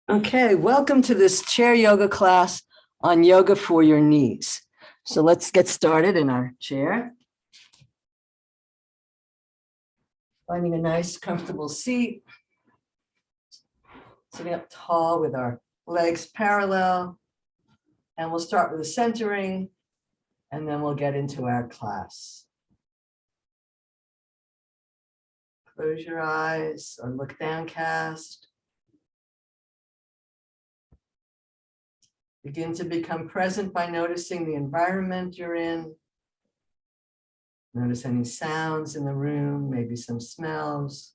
Okay, welcome to this chair yoga class on yoga for your knees. So let's get started in our chair. Finding a nice comfortable seat. Sitting up tall with our legs parallel. And we'll start with the centering, and then we'll get into our class. Close your eyes or look downcast. Begin to become present by noticing the environment you're in. Notice any sounds in the room, maybe some smells.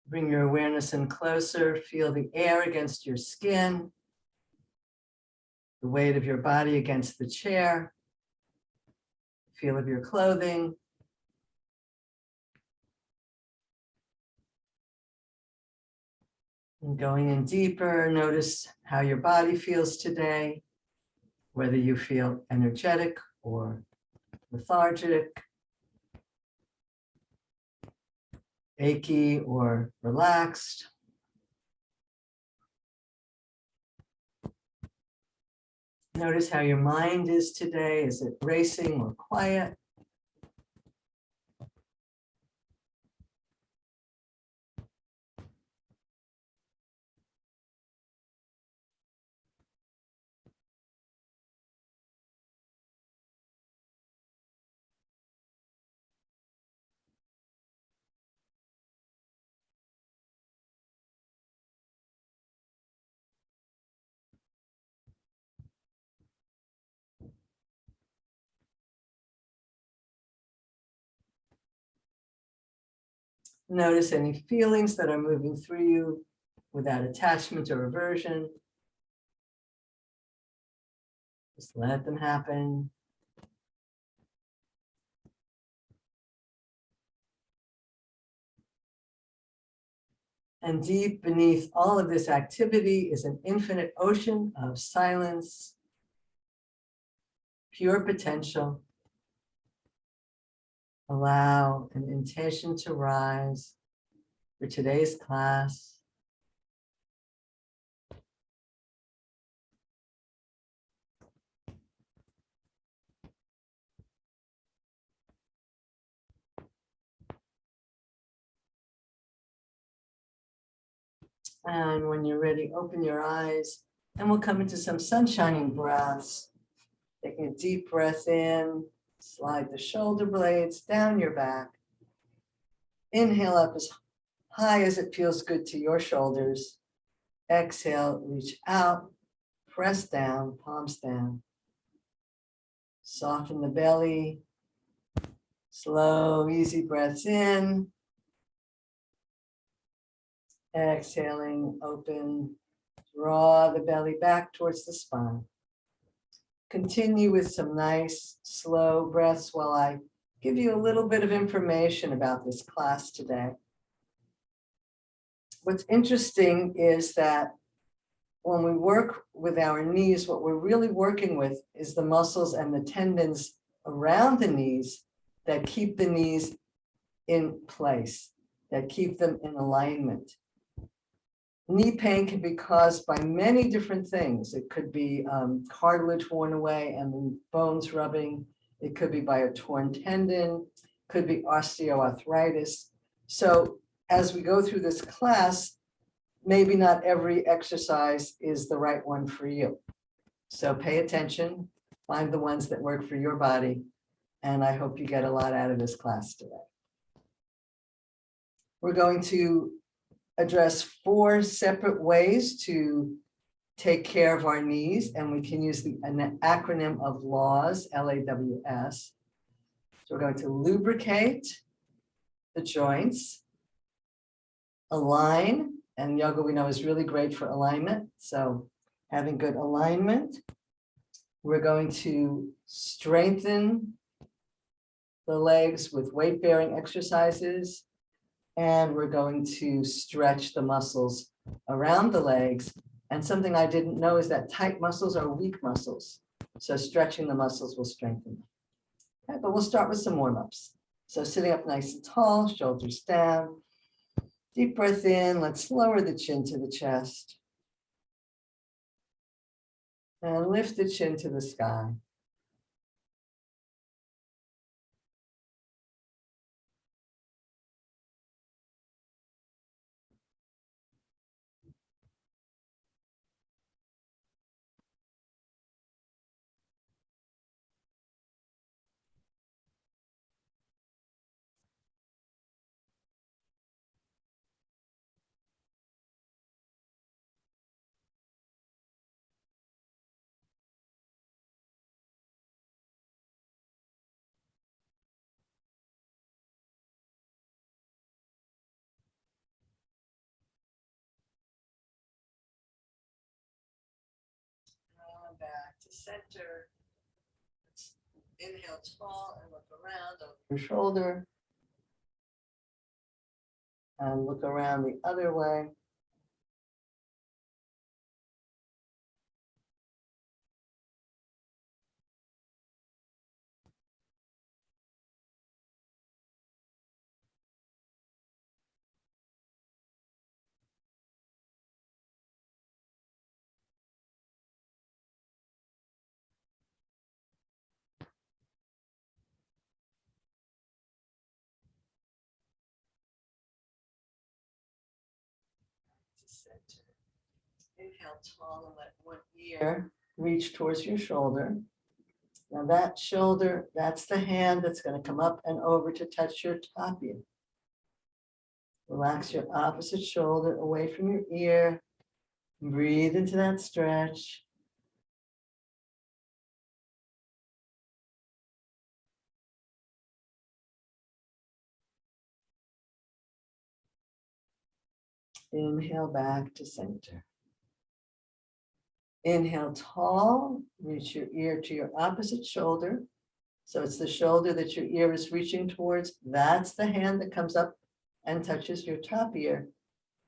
Bring your awareness in closer. Feel the air against your skin, the weight of your body against the chair, feel of your clothing. And going in deeper, notice how your body feels today, whether you feel energetic or lethargic, achy or relaxed. Notice how your mind is today. Is it racing or quiet? Notice any feelings that are moving through you without attachment or aversion. Just let them happen. And deep beneath all of this activity is an infinite ocean of silence, pure potential. Allow an intention to rise for today's class. And when you're ready, open your eyes and we'll come into some sunshining breaths. Taking a deep breath in, slide the shoulder blades down your back. Inhale up as high as it feels good to your shoulders. Exhale, reach out, press down, palms down. Soften the belly. Slow, easy breaths in. Exhaling, open. Draw the belly back towards the spine. Continue with some nice, slow breaths while I give you a little bit of information about this class today. What's interesting is that when we work with our knees, what we're really working with is the muscles and the tendons around the knees that keep the knees in place, that keep them in alignment. Knee pain can be caused by many different things. It could be cartilage worn away and the bones rubbing. It could be by a torn tendon, could be osteoarthritis. So as we go through this class, maybe not every exercise is the right one for you. So pay attention, find the ones that work for your body, and I hope you get a lot out of this class today. We're going to address 4 separate ways to take care of our knees, and we can use an acronym of LAWS, L-A-W-S. So we're going to lubricate the joints, align, and yoga we know is really great for alignment, so having good alignment. We're going to strengthen the legs with weight-bearing exercises, and we're going to stretch the muscles around the legs. And something I didn't know is that tight muscles are weak muscles. So stretching the muscles will strengthen them. Okay, but we'll start with some warm-ups. So sitting up nice and tall, shoulders down. Deep breath in. Let's lower the chin to the chest. And lift the chin to the sky. Back to center. Inhale tall and look around over your shoulder. And look around the other way. To center. Inhale tall and let one ear reach towards your shoulder. Now that shoulder, that's the hand that's going to come up and over to touch your top ear. Relax your opposite shoulder away from your ear. Breathe into that stretch. Inhale back to center. Inhale tall, reach your ear to your opposite shoulder. So it's the shoulder that your ear is reaching towards. That's the hand that comes up and touches your top ear.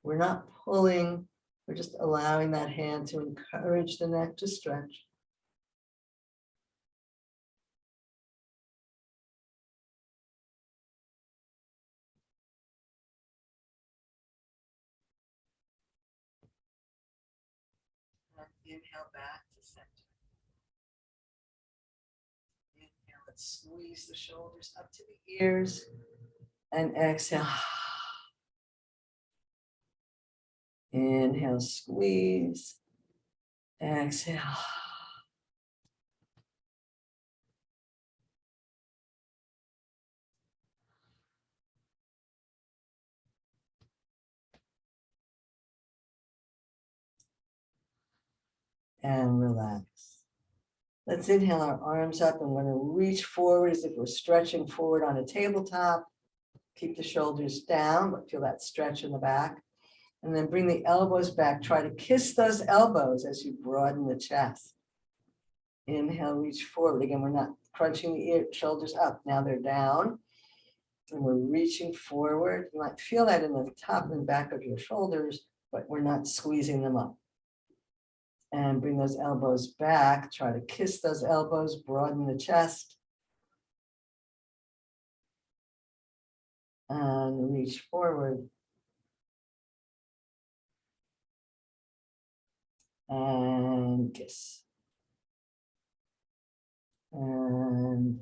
We're not pulling, we're just allowing that hand to encourage the neck to stretch. Inhale back to center. Inhale, let's squeeze the shoulders up to the ears. And exhale. Inhale, squeeze. Exhale. And relax. Let's inhale our arms up and we're going to reach forward as if we're stretching forward on a tabletop. Keep the shoulders down, but feel that stretch in the back. And then bring the elbows back. Try to kiss those elbows as you broaden the chest. Inhale, reach forward. Again, we're not crunching the shoulders up. Now they're down. And we're reaching forward. You might feel that in the top and back of your shoulders, but we're not squeezing them up. And bring those elbows back. Try to kiss those elbows, broaden the chest. And reach forward. And kiss. And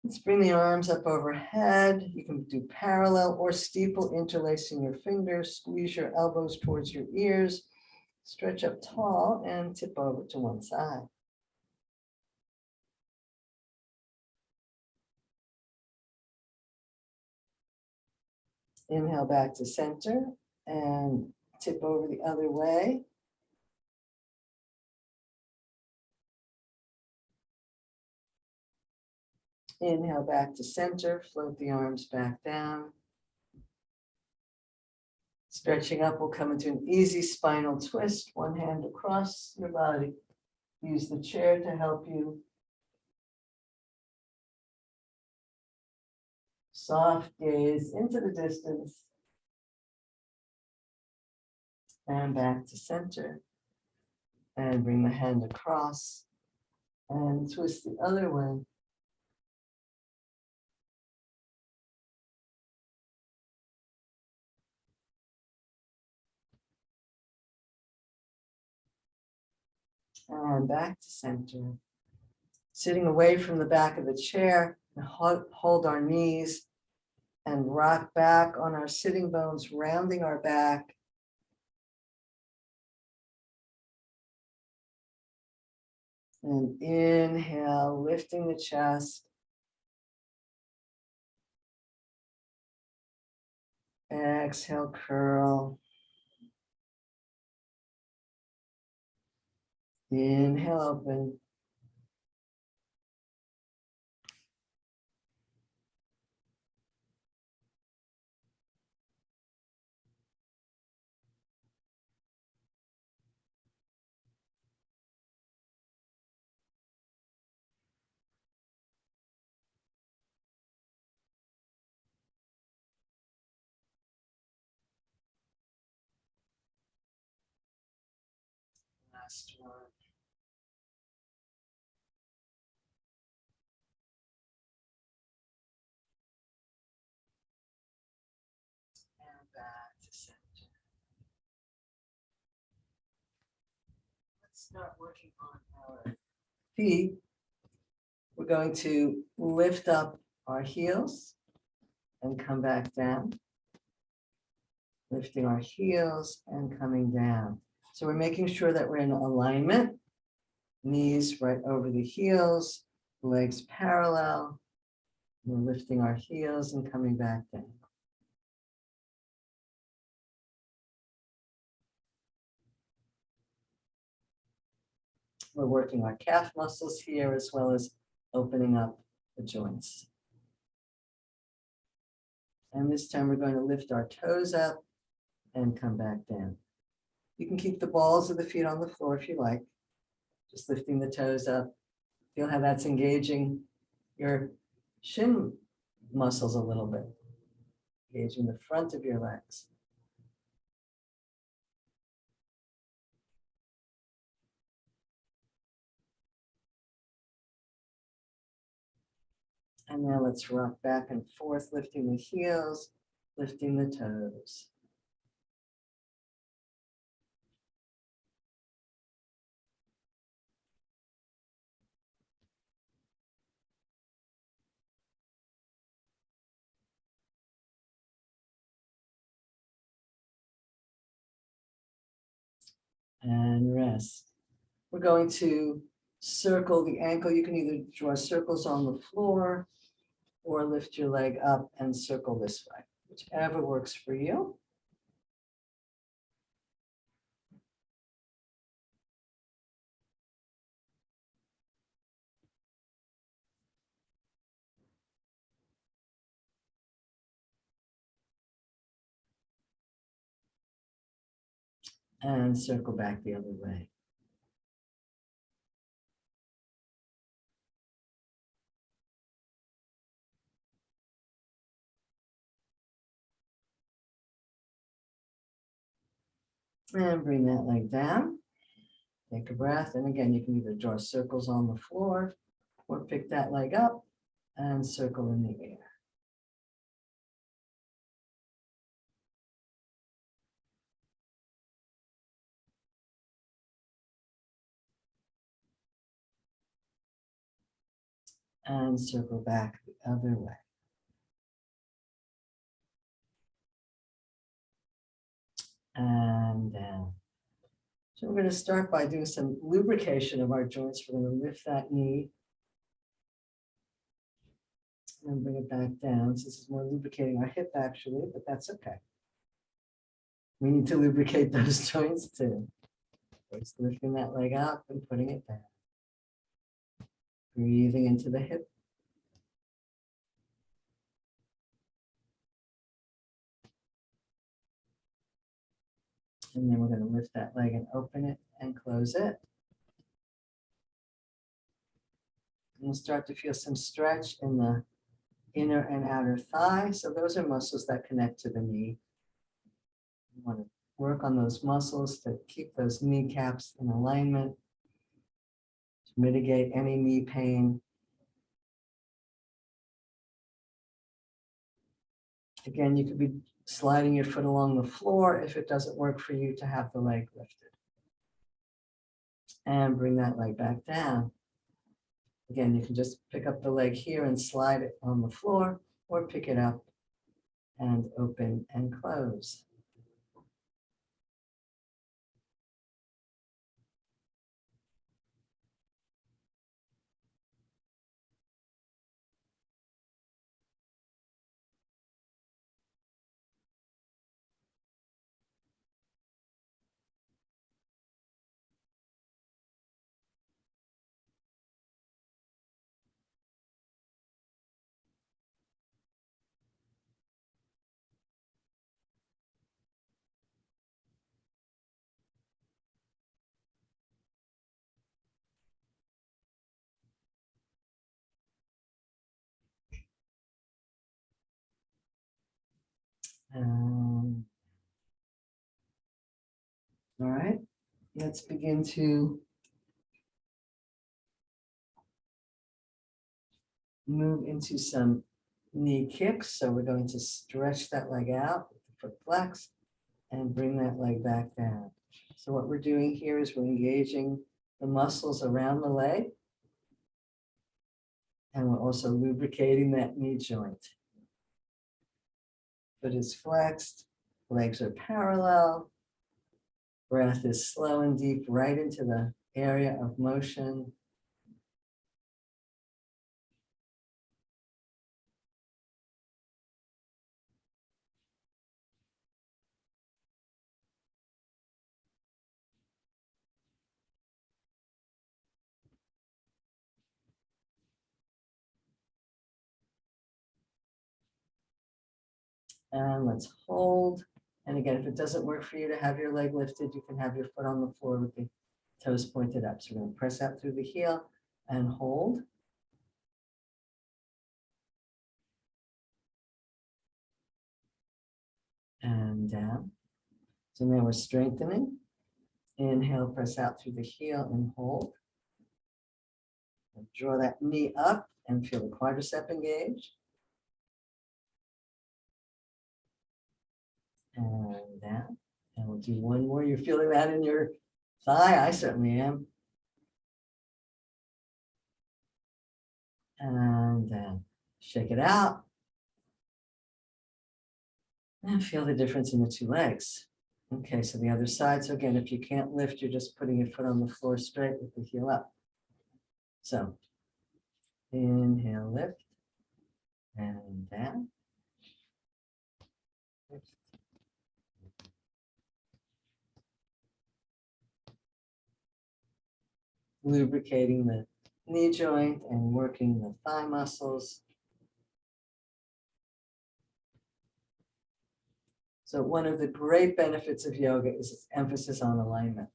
let's bring the arms up overhead. You can do parallel or steeple, interlacing your fingers. Squeeze your elbows towards your ears. Stretch up tall and tip over to one side. Inhale back to center and tip over the other way. Inhale back to center, float the arms back down. Stretching up, we'll come into an easy spinal twist, one hand across your body. Use the chair to help you. Soft gaze into the distance. And back to center. And bring the hand across and twist the other way. And back to center. Sitting away from the back of the chair, and hold our knees and rock back on our sitting bones, rounding our back. And inhale, lifting the chest. Exhale, curl. Inhale, open. Last one. And back to center. Let's start working on our feet. We're going to lift up our heels and come back down. Lifting our heels and coming down. So we're making sure that we're in alignment. Knees right over the heels, legs parallel. We're lifting our heels and coming back down. We're working our calf muscles here as well as opening up the joints. And this time we're going to lift our toes up and come back down. You can keep the balls of the feet on the floor if you like. Just lifting the toes up. Feel how that's engaging your shin muscles a little bit. Engaging the front of your legs. And now let's rock back and forth, lifting the heels, lifting the toes. And rest. We're going to circle the ankle. You can either draw circles on the floor or lift your leg up and circle this way, whichever works for you. And circle back the other way. And bring that leg down. Take a breath. And again, you can either draw circles on the floor or pick that leg up and circle in the air. And circle back the other way. And down. So we're going to start by doing some lubrication of our joints. We're going to lift that knee and bring it back down. So this is more lubricating our hip actually, but that's okay. We need to lubricate those joints too. First lifting that leg up and putting it down. Breathing into the hip. And then we're going to lift that leg and open it and close it. And we'll start to feel some stretch in the inner and outer thigh. So those are muscles that connect to the knee. You want to work on those muscles to keep those kneecaps in alignment, to mitigate any knee pain. Again, you could be sliding your foot along the floor if it doesn't work for you to have the leg lifted. And bring that leg back down. Again, you can just pick up the leg here and slide it on the floor, or pick it up and open and close. All right, let's begin to move into some knee kicks. So we're going to stretch that leg out with the foot flex and bring that leg back down. So what we're doing here is we're engaging the muscles around the leg, and we're also lubricating that knee joint. Foot is flexed, legs are parallel, breath is slow and deep right into the area of motion. And let's hold. And again, if it doesn't work for you to have your leg lifted, you can have your foot on the floor with the toes pointed up. So we're going to press out through the heel and hold. And down. So now we're strengthening. Inhale, press out through the heel and hold. And draw that knee up and feel the quadricep engage. And down. And we'll do one more. You're feeling that in your thigh? I certainly am. And shake it out. And feel the difference in the two legs. Okay, so the other side. So again, if you can't lift, you're just putting your foot on the floor straight with the heel up. So inhale, lift, and down. Lift. Lubricating the knee joint and working the thigh muscles. So one of the great benefits of yoga is its emphasis on alignment.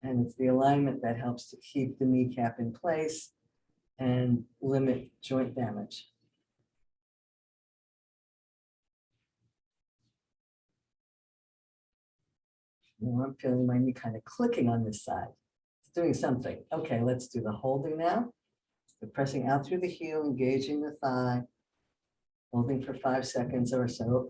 And it's the alignment that helps to keep the kneecap in place and limit joint damage. Now I'm feeling my knee kind of clicking on this side. It's doing something. Okay, let's do the holding now. We're pressing out through the heel, engaging the thigh, holding for 5 seconds or so.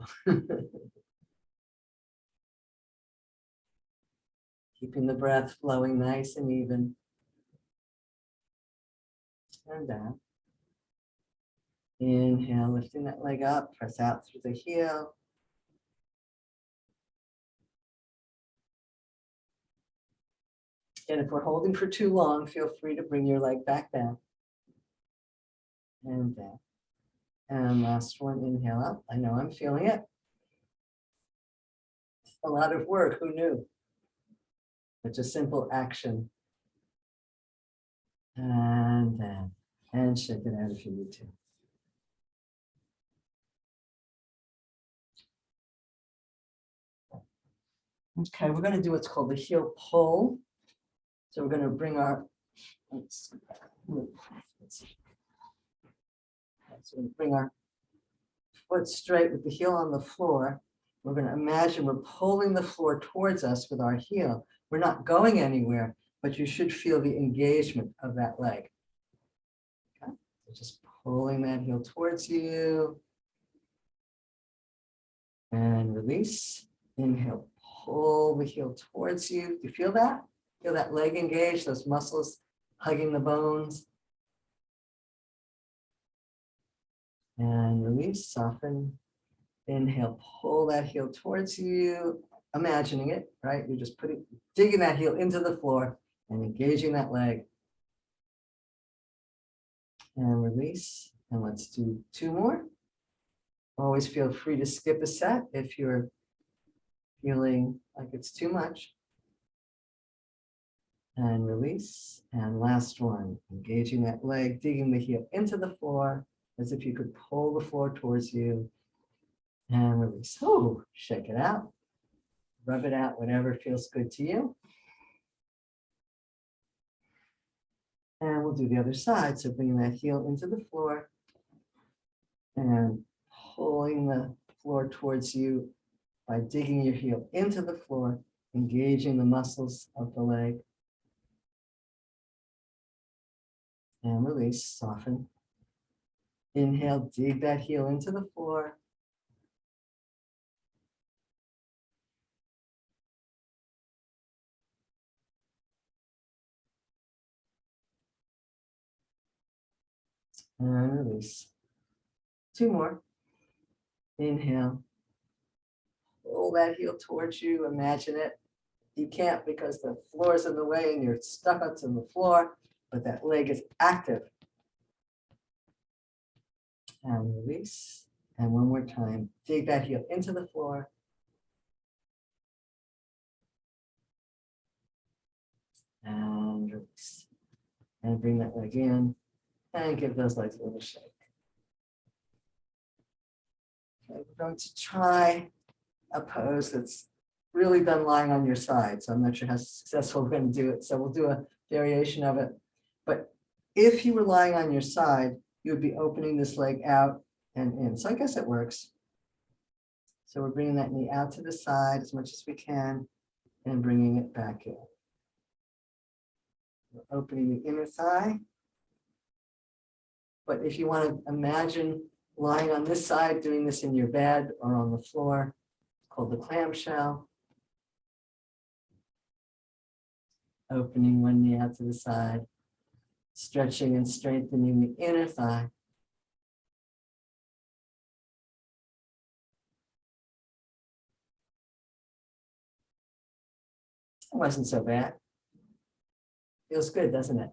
Keeping the breath flowing nice and even. And down. Inhale, lifting that leg up, press out through the heel. And if we're holding for too long, feel free to bring your leg back down. And down. And last one, inhale up. I know I'm feeling it. A lot of work, who knew? It's a simple action. And down. And shake it out if you need to. Okay, we're going to do what's called the heel pull. So we're going to bring our, let's see. So we're going to bring our foot straight with the heel on the floor. We're going to imagine we're pulling the floor towards us with our heel. We're not going anywhere, but you should feel the engagement of that leg. Okay? So just pulling that heel towards you. And release. Inhale, pull the heel towards you. Do you feel that? Feel that leg engaged, those muscles hugging the bones. And release, soften. Inhale, pull that heel towards you, imagining it, right? You're just digging that heel into the floor and engaging that leg. And release. And let's do 2 more. Always feel free to skip a set if you're feeling like it's too much. And release. And last one, engaging that leg, digging the heel into the floor as if you could pull the floor towards you. And release. Oh, shake it out. Rub it out, whatever feels good to you. And we'll do the other side. So bringing that heel into the floor and pulling the floor towards you by digging your heel into the floor, engaging the muscles of the leg. And release, soften. Inhale, dig that heel into the floor. And release. 2 more. Inhale. Pull that heel towards you. Imagine it. You can't because the floor is in the way and you're stuck onto the floor, but that leg is active. And release. And one more time. Dig that heel into the floor. And release. And bring that leg in. And give those legs a little shake. Okay, we're going to try a pose that's really done lying on your side. So I'm not sure how successful we're going to do it. So we'll do a variation of it. But if you were lying on your side, you would be opening this leg out and in. So I guess it works. So we're bringing that knee out to the side as much as we can and bringing it back in. We're opening the inner thigh. But if you want to imagine lying on this side, doing this in your bed or on the floor, it's called the clamshell. Opening one knee out to the side, stretching and strengthening the inner thigh. It wasn't so bad. Feels good, doesn't it?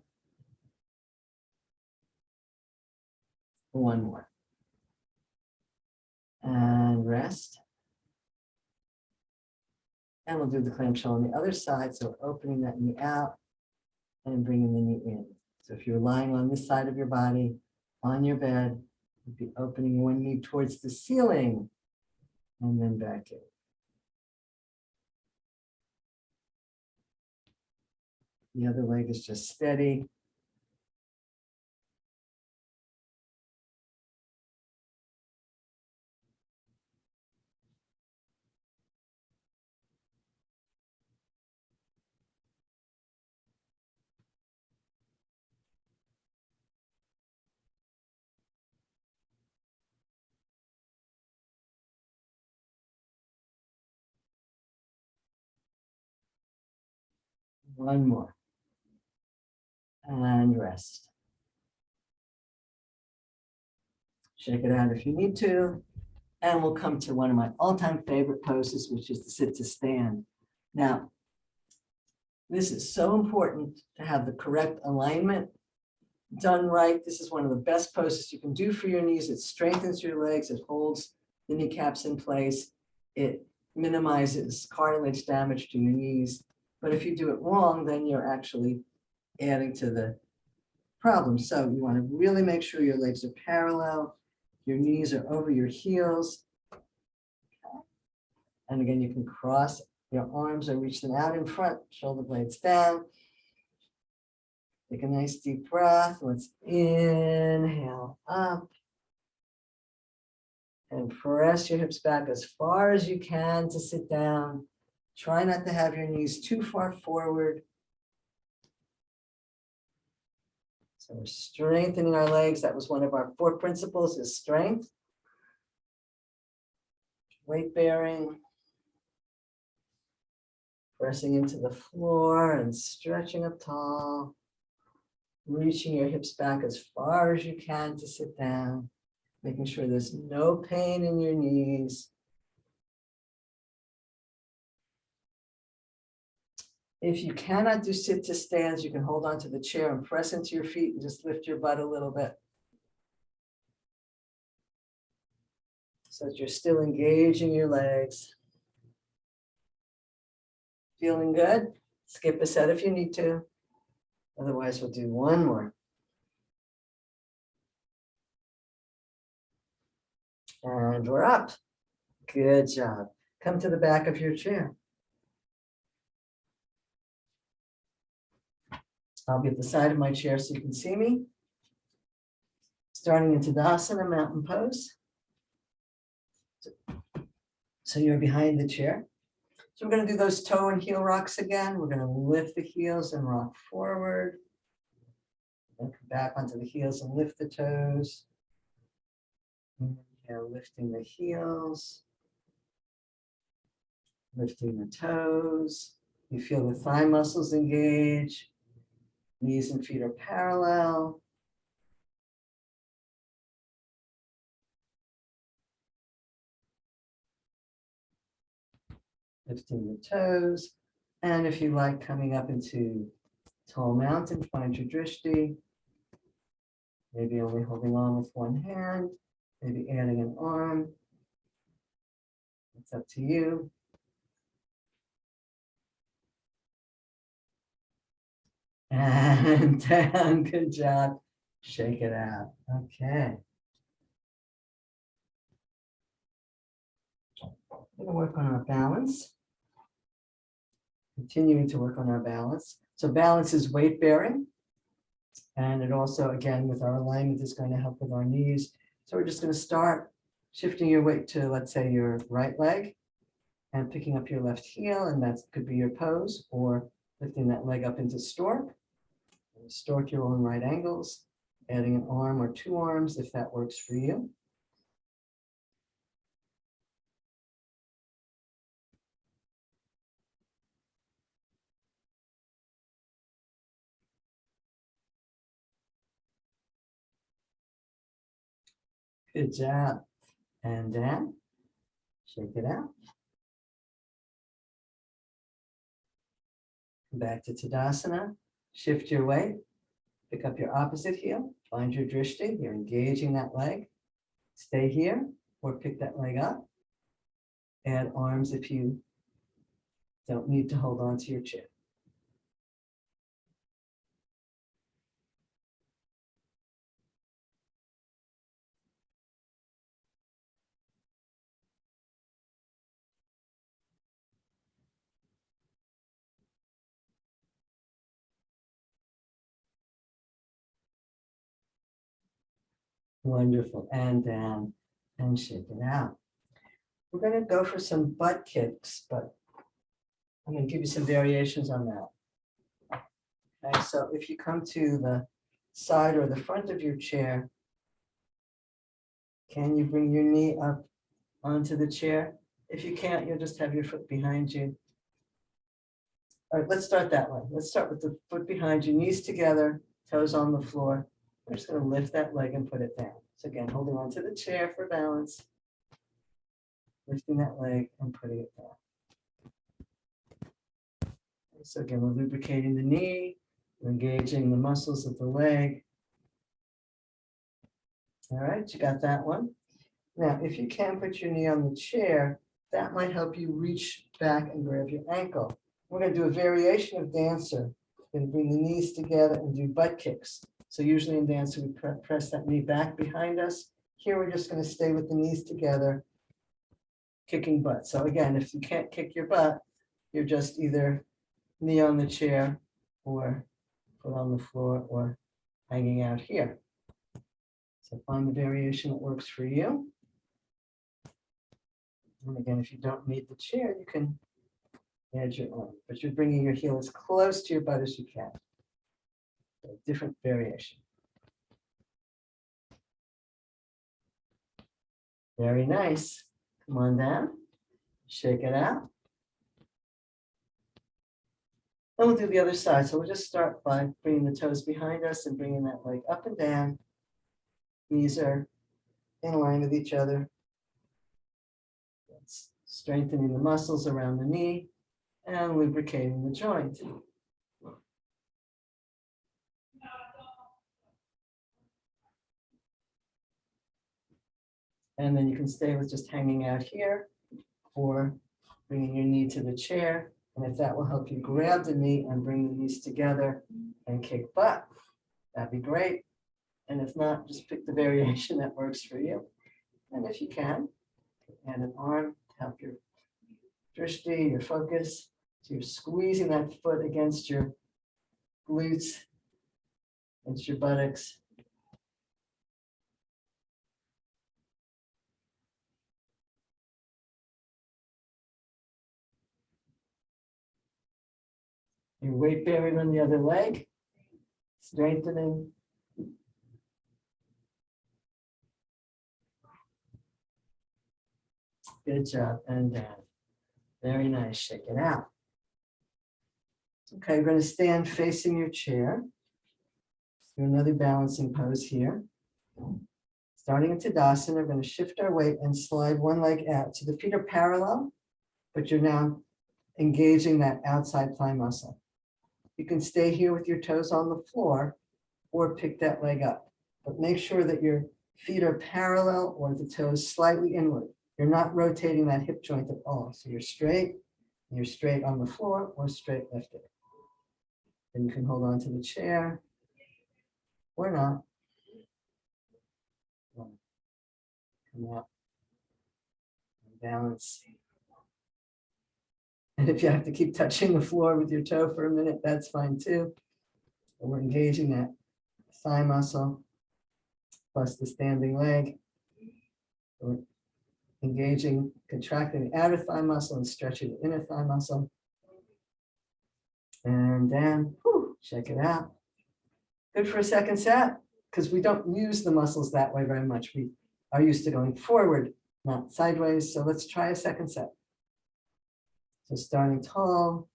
One more. And rest. And we'll do the clamshell on the other side. So we're opening that knee out and bringing the knee in. So if you're lying on this side of your body, on your bed, you'd be opening one knee towards the ceiling and then back in. The other leg is just steady. One more. And rest. Shake it out if you need to. And we'll come to one of my all-time favorite poses, which is the sit to stand. Now, this is so important to have the correct alignment done right. This is one of the best poses you can do for your knees. It strengthens your legs. It holds the kneecaps in place. It minimizes cartilage damage to your knees. But if you do it wrong, then you're actually adding to the problem. So you want to really make sure your legs are parallel. Your knees are over your heels. Okay. And again, you can cross your arms or reach them out in front, shoulder blades down. Take a nice deep breath. Let's inhale up. And press your hips back as far as you can to sit down. Try not to have your knees too far forward. So we're strengthening our legs. That was one of our 4 principles, is strength. Weight bearing. Pressing into the floor and stretching up tall. Reaching your hips back as far as you can to sit down. Making sure there's no pain in your knees. If you cannot do sit to stands, you can hold onto the chair and press into your feet and just lift your butt a little bit. So that you're still engaging your legs. Feeling good? Skip a set if you need to. Otherwise, we'll do one more. And we're up. Good job. Come to the back of your chair. I'll be at the side of my chair so you can see me. Starting in Tadasana, mountain pose. So you're behind the chair. So we're going to do those toe and heel rocks again. We're going to lift the heels and rock forward. Then come back onto the heels and lift the toes. Inhale, lifting the heels. Lifting the toes. You feel the thigh muscles engage. Knees and feet are parallel. Lifting the toes. And if you like, coming up into tall mountain, find your drishti. Maybe only holding on with one hand, maybe adding an arm. It's up to you. And down, good job. Shake it out. Okay. We're going to work on our balance. Continuing to work on our balance. So balance is weight bearing. And it also, again, with our alignment, is going to help with our knees. So we're just going to start shifting your weight to, let's say, your right leg and picking up your left heel, and that could be your pose, or lifting that leg up into stork. Stork your own right angles, adding an arm or 2 arms if that works for you. Good job. And down. Shake it out. Back to Tadasana. Shift your weight. Pick up your opposite heel. Find your drishti. You're engaging that leg. Stay here or pick that leg up. Add arms if you don't need to hold on to your chair. Wonderful. And down and shake it out. We're going to go for some butt kicks, but I'm going to give you some variations on that. Okay, so if you come to the side or the front of your chair, can you bring your knee up onto the chair? If you can't, you'll just have your foot behind you. All right, let's start that way. Let's start with the foot behind you, knees together, toes on the floor. We're just going to lift that leg and put it down. So again, holding onto the chair for balance, lifting that leg and putting it down. So again, we're lubricating the knee, we're engaging the muscles of the leg. All right, you got that one. Now, if you can put your knee on the chair, that might help you reach back and grab your ankle. We're going to do a variation of dancer. We're going to bring the knees together and do butt kicks. So usually in dancer, we press that knee back behind us. Here, we're just going to stay with the knees together, kicking butt. So again, if you can't kick your butt, you're just either knee on the chair or foot on the floor or hanging out here. So find the variation that works for you. And again, if you don't need the chair, you can add your arm, but you're bringing your heel as close to your butt as you can. So different variation. Very nice. Come on down, shake it out. Then we'll do the other side. So we'll just start by bringing the toes behind us and bringing that leg up and down. Knees are in line with each other. That's strengthening the muscles around the knee and lubricating the joint. And then you can stay with just hanging out here or bringing your knee to the chair. And if that will help you grab the knee and bring the knees together and kick butt, that'd be great. And if not, just pick the variation that works for you. And if you can, add an arm to help your drishti, your focus. So you're squeezing that foot against your glutes, against your buttocks. Your weight bearing on the other leg, strengthening. Good job, and down. Very nice, shake it out. Okay, we're going to stand facing your chair. Do another balancing pose here. Starting in Tadasana, we're going to shift our weight and slide one leg out. So the feet are parallel, but you're now engaging that outside thigh muscle. You can stay here with your toes on the floor or pick that leg up, but make sure that your feet are parallel or the toes slightly inward. You're not rotating that hip joint at all. So you're straight on the floor or straight lifted. Then you can hold on to the chair or not. Come up and balance. And if you have to keep touching the floor with your toe for a minute, that's fine too. And we're engaging that thigh muscle plus the standing leg. We're engaging, contracting the outer thigh muscle and stretching the inner thigh muscle. And then, check it out. Good for a second set, because we don't use the muscles that way very much. We are used to going forward, not sideways. So let's try a second set. So starting tall,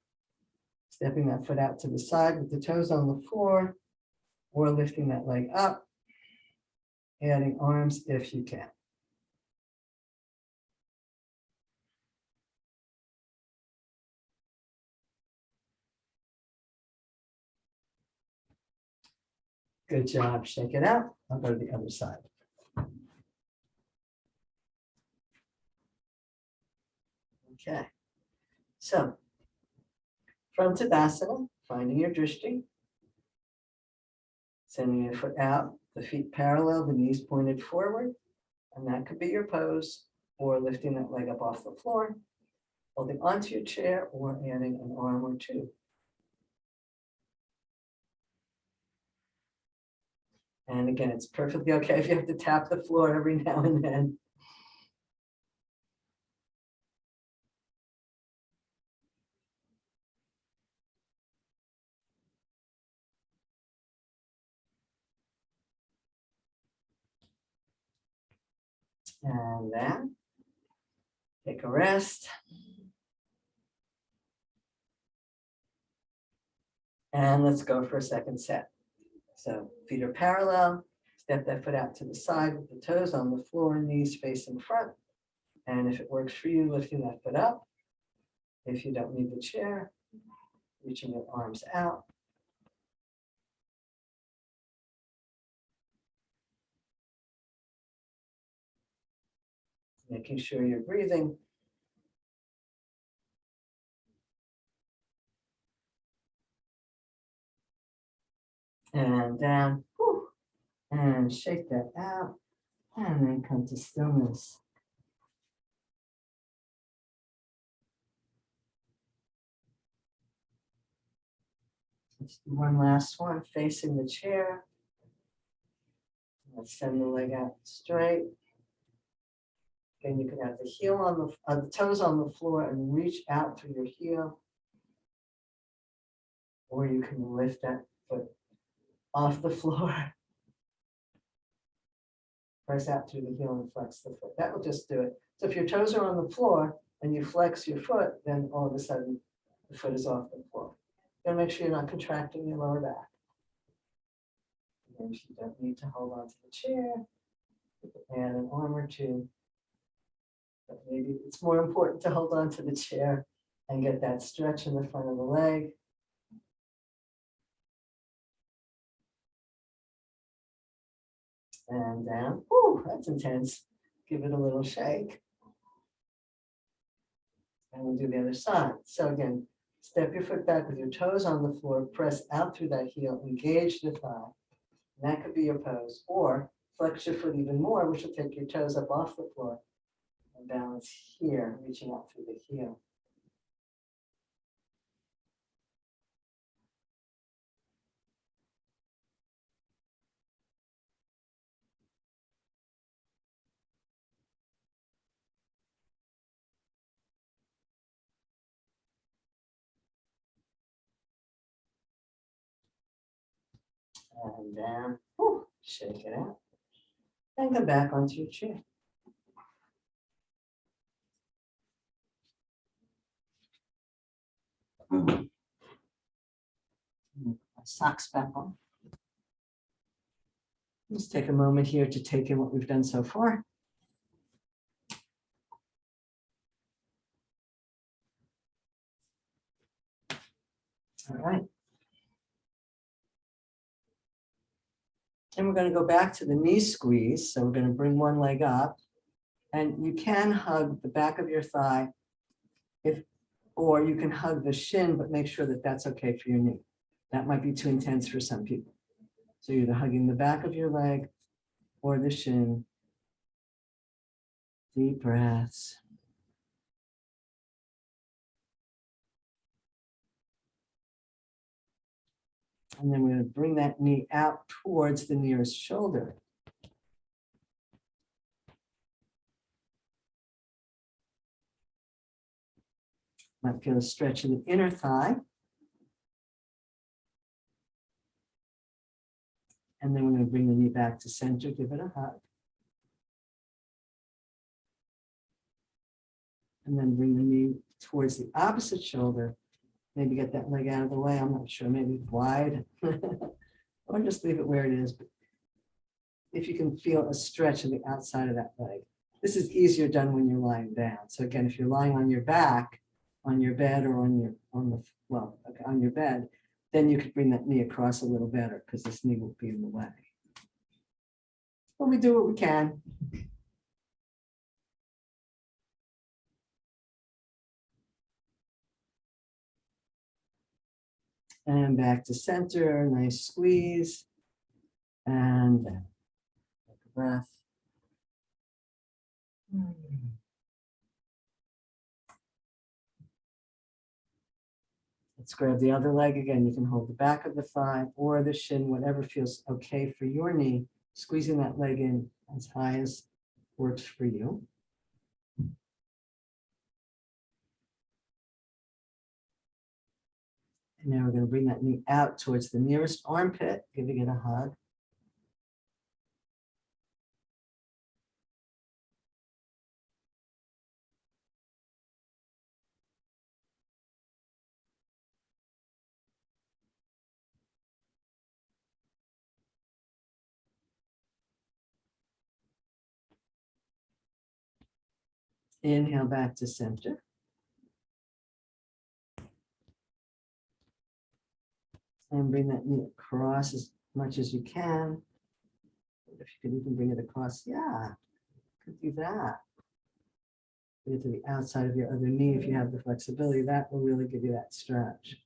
stepping that foot out to the side with the toes on the floor, or lifting that leg up, adding arms if you can. Good job, shake it out. I'll go to the other side. Okay, so from Tadasana, finding your drishti, sending your foot out, the feet parallel, the knees pointed forward, and that could be your pose, or lifting that leg up off the floor, holding onto your chair, or adding an arm or two. And again, it's perfectly okay if you have to tap the floor every now and then. And then take a rest. And let's go for a second set. So feet are parallel, step that foot out to the side with the toes on the floor, knees facing front. And if it works for you, lifting that foot up. If you don't need the chair, reaching your arms out. Making sure you're breathing. And down, and shake that out, and then come to stillness. Let's do one last one, facing the chair. Let's send the leg out straight. Again, you can have the heel on the toes on the floor and reach out through your heel. Or you can lift that foot off the floor. Press out through the heel and flex the foot. That will just do it. So if your toes are on the floor and you flex your foot, then all of a sudden the foot is off the floor. You gotta make sure you're not contracting your lower back. And if you don't need to hold on to the chair, you can add an arm or two. But maybe it's more important to hold on to the chair and get that stretch in the front of the leg. And down. Ooh, that's intense. Give it a little shake. And we'll do the other side. So again, step your foot back with your toes on the floor, press out through that heel, engage the thigh. And that could be your pose. Or flex your foot even more, which will take your toes up off the floor and balance here, reaching out through the heel. And down, whew, shake it out. And come back onto your chair. My socks back on. Let's take a moment here to take in what we've done so far. All right. And we're going to go back to the knee squeeze. So we're going to bring one leg up, and you can hug the back of your thigh, or you can hug the shin, but make sure that that's okay for your knee. That might be too intense for some people. So you're either hugging the back of your leg or the shin. Deep breaths. And then we're going to bring that knee out towards the nearest shoulder. Might feel a stretch in the inner thigh. And then we're going to bring the knee back to center, give it a hug. And then bring the knee towards the opposite shoulder. Maybe get that leg out of the way. I'm not sure, maybe wide. Or just leave it where it is. But if you can feel a stretch on the outside of that leg. This is easier done when you're lying down. So again, if you're lying on your back, on your bed or on your bed, then you could bring that knee across a little better because this knee will be in the way. But we do what we can. And back to center, nice squeeze. And take a breath. Let's grab the other leg again. You can hold the back of the thigh or the shin, whatever feels okay for your knee, squeezing that leg in as high as works for you. And now we're going to bring that knee out towards the nearest armpit, giving it a hug. Inhale back to center. And bring that knee across as much as you can. If you can even bring it across, yeah, could do that. Bring it to the outside of your other knee if you have the flexibility. That will really give you that stretch.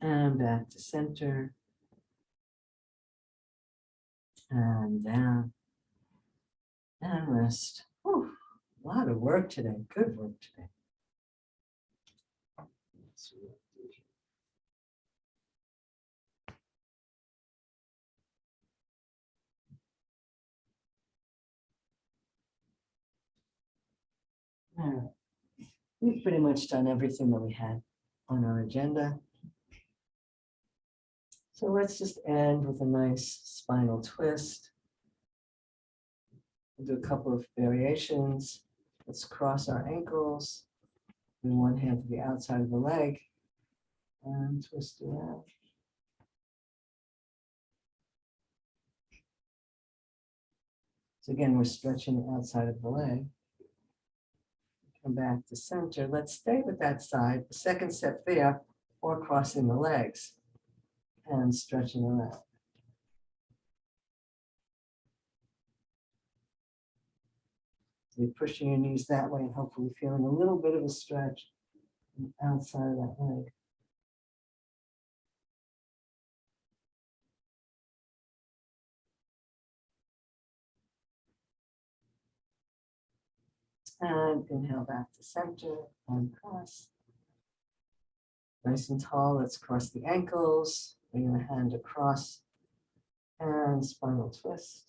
And back to center. And down. And rest. Whew. lot of work today. Good work today. All right. We've pretty much done everything that we had on our agenda. So let's just end with a nice spinal twist. We'll do a couple of variations. Let's cross our ankles. Bring one hand to the outside of the leg and twist around. So again, we're stretching the outside of the leg. Come back to center. Let's stay with that side. The second step there, or crossing the legs and stretching around. So you're pushing your knees that way and hopefully feeling a little bit of a stretch on the outside of that leg. And inhale back to center and cross. Nice and tall, let's cross the ankles, bring the hand across and spinal twist.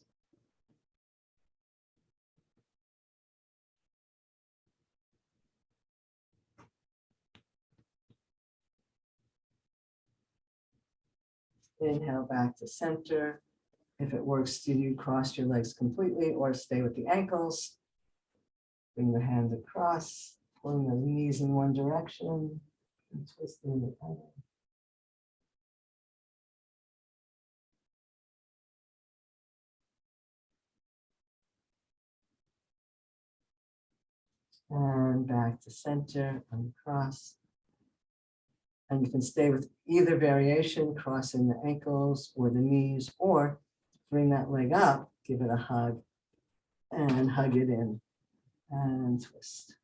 Inhale back to center. If it works, do you cross your legs completely or stay with the ankles? Bring the hand across, pulling the knees in one direction and twisting the other. And back to center and cross. And you can stay with either variation, crossing the ankles or the knees, or bring that leg up, give it a hug, and hug it in, and twist.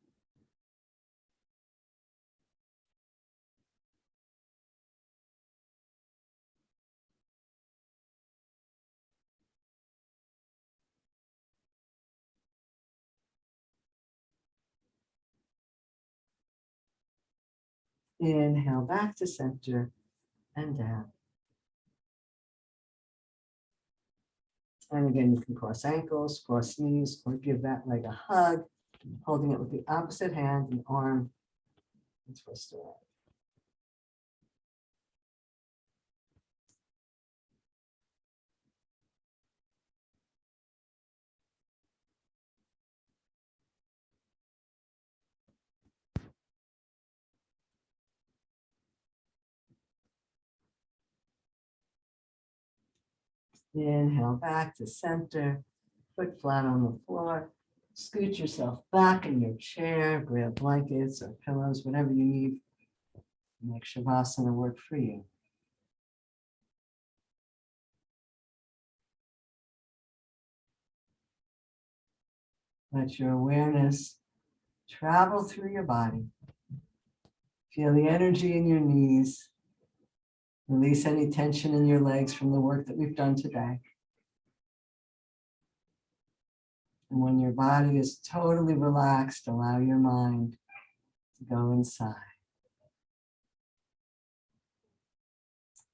Inhale back to center and down. And again, you can cross ankles, cross knees, or give that leg a hug, holding it with the opposite hand and arm, and twist around. Inhale back to center, foot flat on the floor. Scoot yourself back in your chair, grab blankets or pillows, whatever you need. Make Shavasana work for you. Let your awareness travel through your body. Feel the energy in your knees. Release any tension in your legs from the work that we've done today. And when your body is totally relaxed, allow your mind to go inside.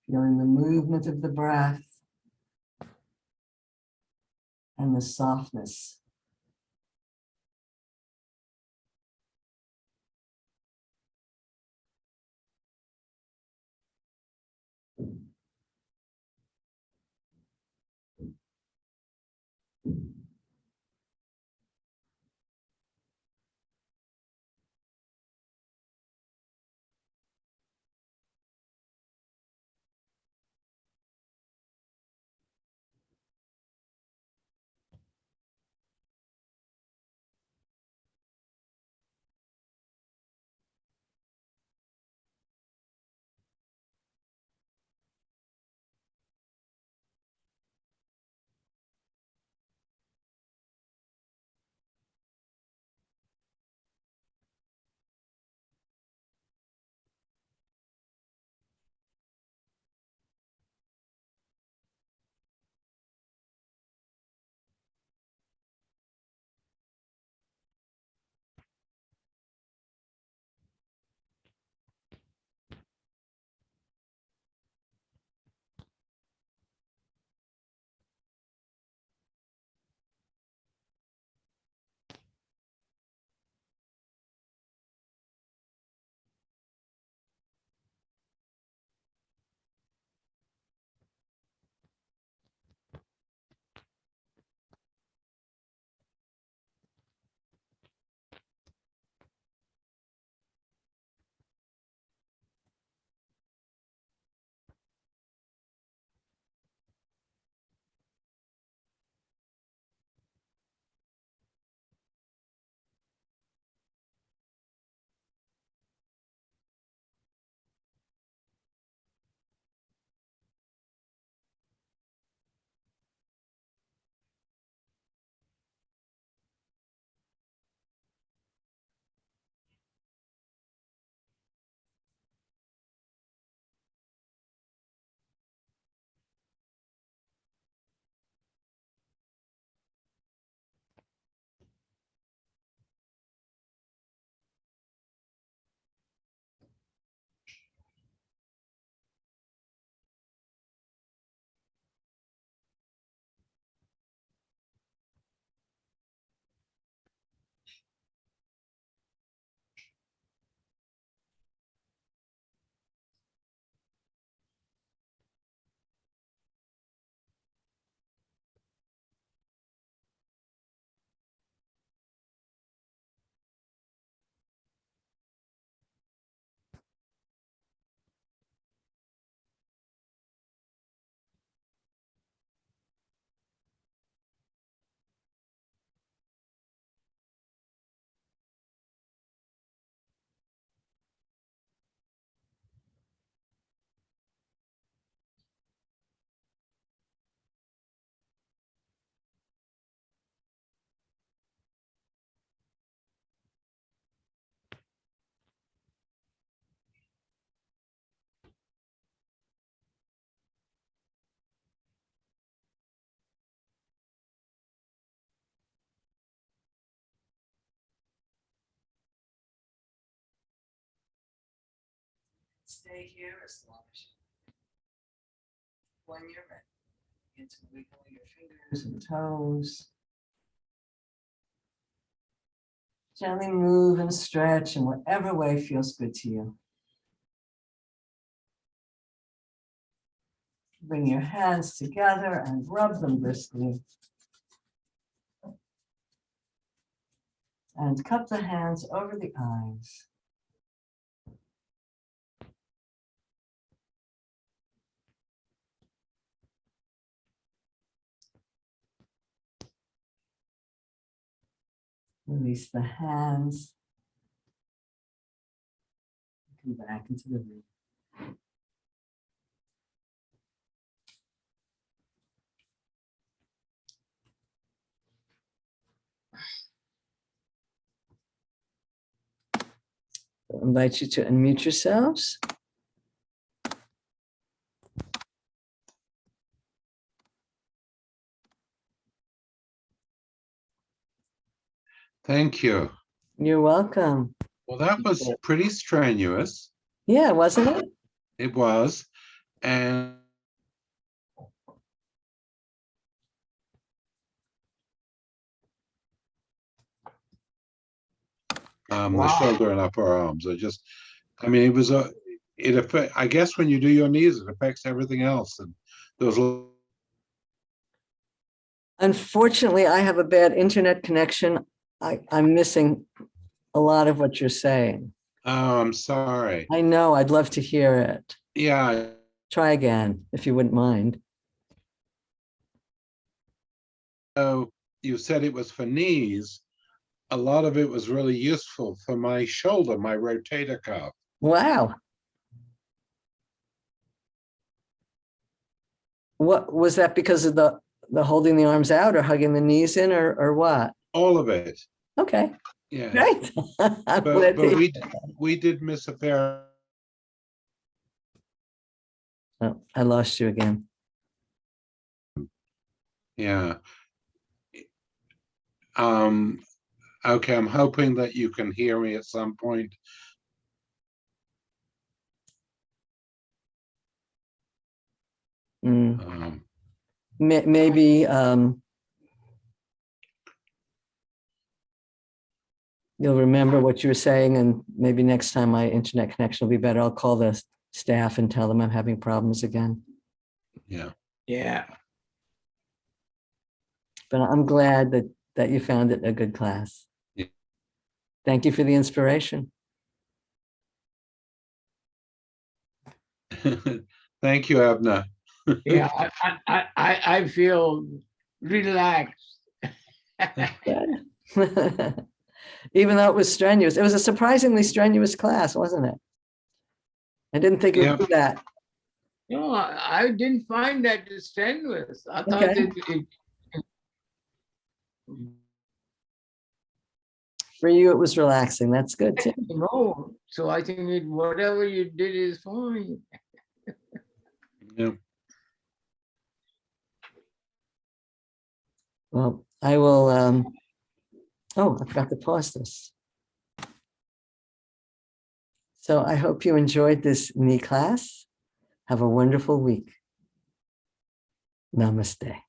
Feeling the movement of the breath and the softness. stay here as long as you when you're ready. Begin to wiggle your fingers and toes. Gently move and stretch in whatever way feels good to you. Bring your hands together and rub them briskly. And cup the hands over the eyes. Release the hands. Come back into the room. I invite you to unmute yourselves. Thank you. You're welcome. Well, that was pretty strenuous. Yeah, wasn't it? It was. And the shoulder and upper arms. I mean, it was it affect, I guess when you do your knees, it affects everything else. And those. Unfortunately, I have a bad internet connection. I'm missing a lot of what you're saying. Oh, I'm sorry. I know, I'd love to hear it. Yeah. Try again, if you wouldn't mind. So you said it was for knees. A lot of it was really useful for my shoulder, my rotator cuff. Wow. What was that, because of the holding the arms out or hugging the knees in, or what? All of it. Okay. Yeah. Great. But we did miss a pair. Oh, I lost you again. Yeah. Okay, I'm hoping that you can hear me at some point. Maybe you'll remember what you were saying, and maybe next time my internet connection will be better. I'll call the staff and tell them I'm having problems again. Yeah. Yeah. But I'm glad that you found it a good class. Yeah. Thank you for the inspiration. Thank you, Abner. Yeah, I feel relaxed. Even though it was strenuous, it was a surprisingly strenuous class, wasn't it? I didn't think it would be that. No, I didn't find that strenuous. I thought Okay. For you, it was relaxing. That's good too. No, so I think whatever you did is fine. Yeah. Well, I will, oh, I forgot to pause this. So I hope you enjoyed this knee class. Have a wonderful week. Namaste.